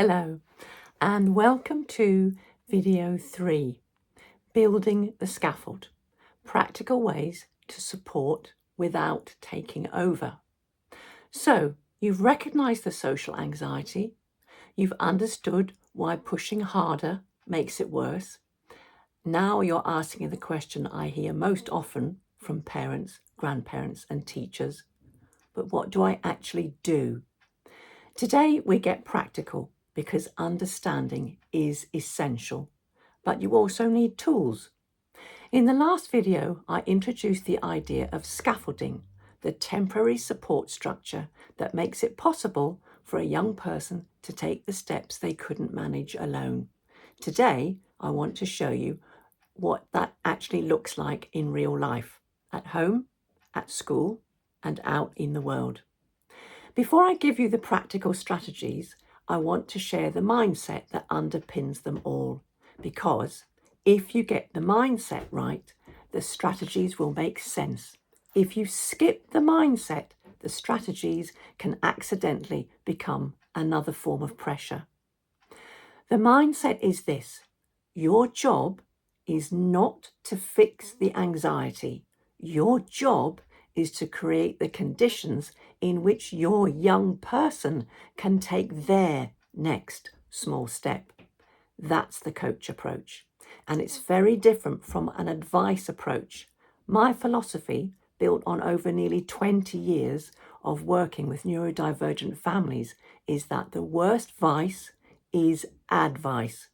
Hello and welcome to video 3, Building the Scaffold, Practical Ways to Support Without Taking Over. So you've recognised the social anxiety, you've understood why pushing harder makes it worse. Now you're asking the question I hear most often from parents, grandparents and teachers, but what do I actually do? Today we get practical because understanding is essential, but you also need tools. In the last video, I introduced the idea of scaffolding, the temporary support structure that makes it possible for a young person to take the steps they couldn't manage alone. Today, I want to show you what that actually looks like in real life, at home, at school, and out in the world. Before I give you the practical strategies, I want to share the mindset that underpins them all, because if you get the mindset right, the strategies will make sense. If you skip the mindset, the strategies can accidentally become another form of pressure. The mindset is this: your job is not to fix the anxiety. Your job is to create the conditions in which your young person can take their next small step. That's the coach approach, and it's very different from an advice approach. My philosophy, built on over nearly 20 years of working with neurodivergent families, is that the worst vice is advice.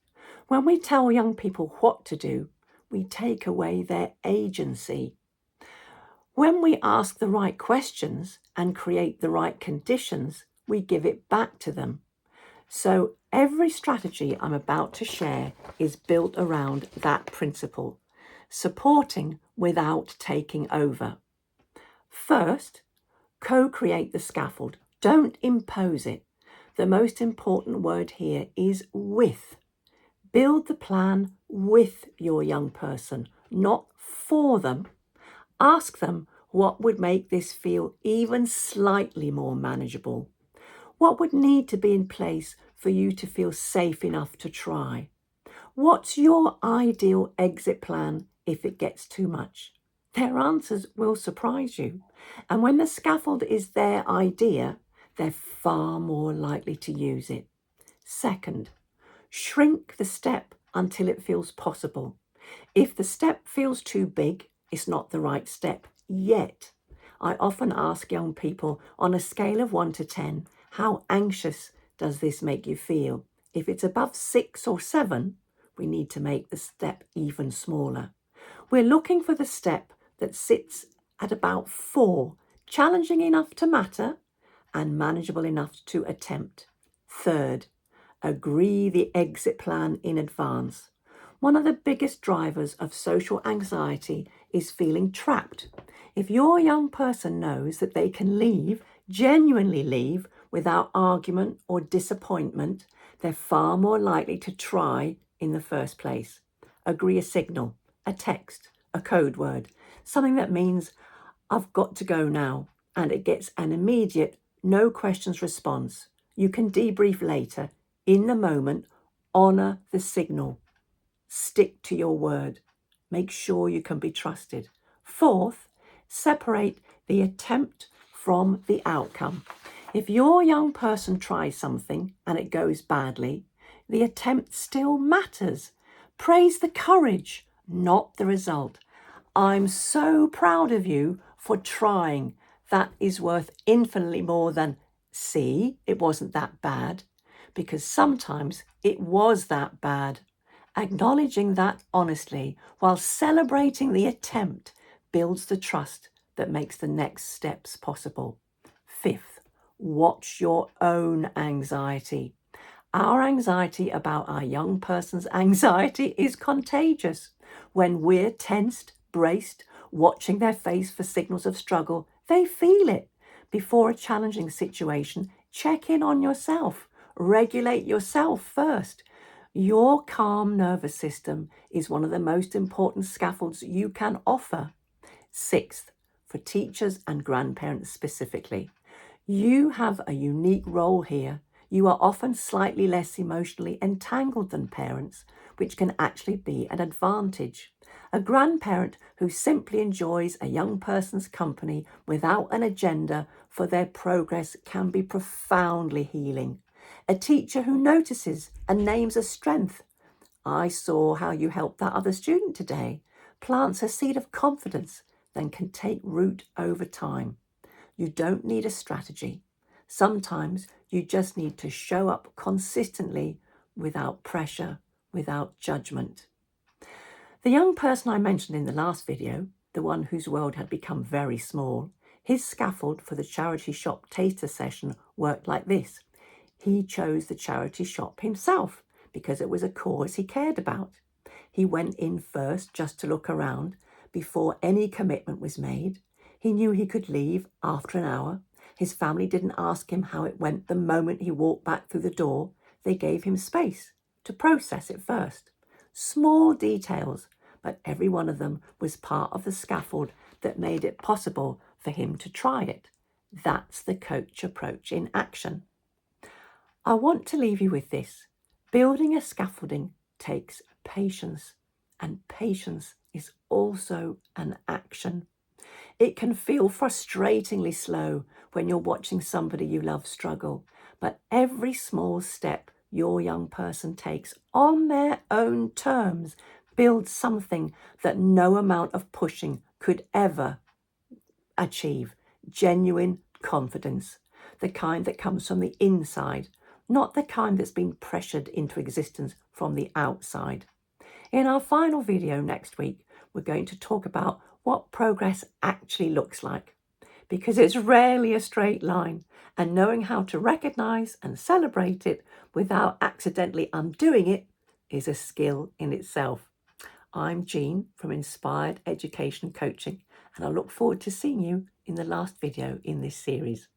When we tell young people what to do, we take away their agency. When we ask the right questions and create the right conditions, we give it back to them. So every strategy I'm about to share is built around that principle, supporting without taking over. First, co-create the scaffold. Don't impose it. The most important word here is with. Build the plan with your young person, not for them. Ask them what would make this feel even slightly more manageable. What would need to be in place for you to feel safe enough to try? What's your ideal exit plan if it gets too much? Their answers will surprise you. And when the scaffold is their idea, they're far more likely to use it. Second, shrink the step until it feels possible. If the step feels too big, it's not the right step yet. I often ask young people, on a scale of 1 to 10, how anxious does this make you feel? If it's above 6 or 7, we need to make the step even smaller. We're looking for the step that sits at about 4, challenging enough to matter and manageable enough to attempt. Third, agree the exit plan in advance. One of the biggest drivers of social anxiety is feeling trapped. If your young person knows that they can leave, genuinely leave, without argument or disappointment, they're far more likely to try in the first place. Agree a signal, a text, a code word, something that means I've got to go now, and it gets an immediate, no questions response. You can debrief later. In the moment, honour the signal. Stick to your word. Make sure you can be trusted. Fourth, separate the attempt from the outcome. If your young person tries something and it goes badly, the attempt still matters. Praise the courage, not the result. I'm so proud of you for trying. That is worth infinitely more than, see, it wasn't that bad, because sometimes it was that bad. Acknowledging that honestly while celebrating the attempt builds the trust that makes the next steps possible. Fifth, watch your own anxiety. Our anxiety about our young person's anxiety is contagious. When we're tensed, braced, watching their face for signals of struggle, they feel it. Before a challenging situation, check in on yourself. Regulate yourself first. Your calm nervous system is one of the most important scaffolds you can offer. Sixth, for teachers and grandparents specifically, you have a unique role here. You are often slightly less emotionally entangled than parents, which can actually be an advantage. A grandparent who simply enjoys a young person's company without an agenda for their progress can be profoundly healing. A teacher who notices and names a strength. I saw how you helped that other student today. Plants a seed of confidence, then can take root over time. You don't need a strategy. Sometimes you just need to show up consistently without pressure, without judgment. The young person I mentioned in the last video, the one whose world had become very small, his scaffold for the charity shop taster session worked like this. He chose the charity shop himself because it was a cause he cared about. He went in first just to look around before any commitment was made. He knew he could leave after an hour. His family didn't ask him how it went the moment he walked back through the door. They gave him space to process it first. Small details, but every one of them was part of the scaffold that made it possible for him to try it. That's the coach approach in action. I want to leave you with this. Building a scaffolding takes patience, and patience is also an action. It can feel frustratingly slow when you're watching somebody you love struggle, but every small step your young person takes on their own terms builds something that no amount of pushing could ever achieve. Genuine confidence, the kind that comes from the inside, not the kind that's been pressured into existence from the outside. In our final video next week, we're going to talk about what progress actually looks like, because it's rarely a straight line, and knowing how to recognize and celebrate it without accidentally undoing it is a skill in itself. I'm Jean from Inspired Education Coaching, and I look forward to seeing you in the last video in this series.